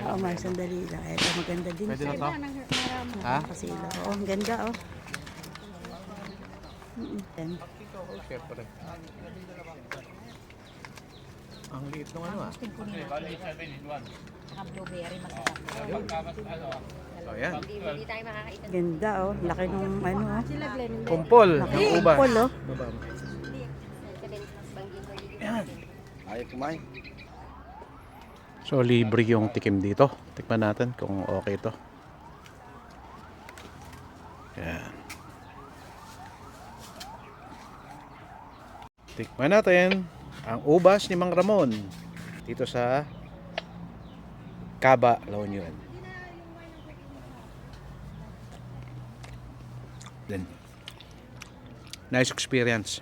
Oo, may sandali lang. Ito maganda din. Pwede na to? Ha? Kasila. Oo, ang ganda oh. Yan. Oh, syempre. Ang liit ng ano ah. Blueberry masarap. Oh, yan. Hindi tayo makakain. Ganda oh. Laki nung ano oh. Kumpol Laki ng ng ubas. pol oh. Yan. Ayaw kumain. So, libre yung tikim dito. Tikman natin kung okay to. Yan. Tikman natin ang ubas ni Mang Ramon dito sa Caba, La Union. Then, nice experience.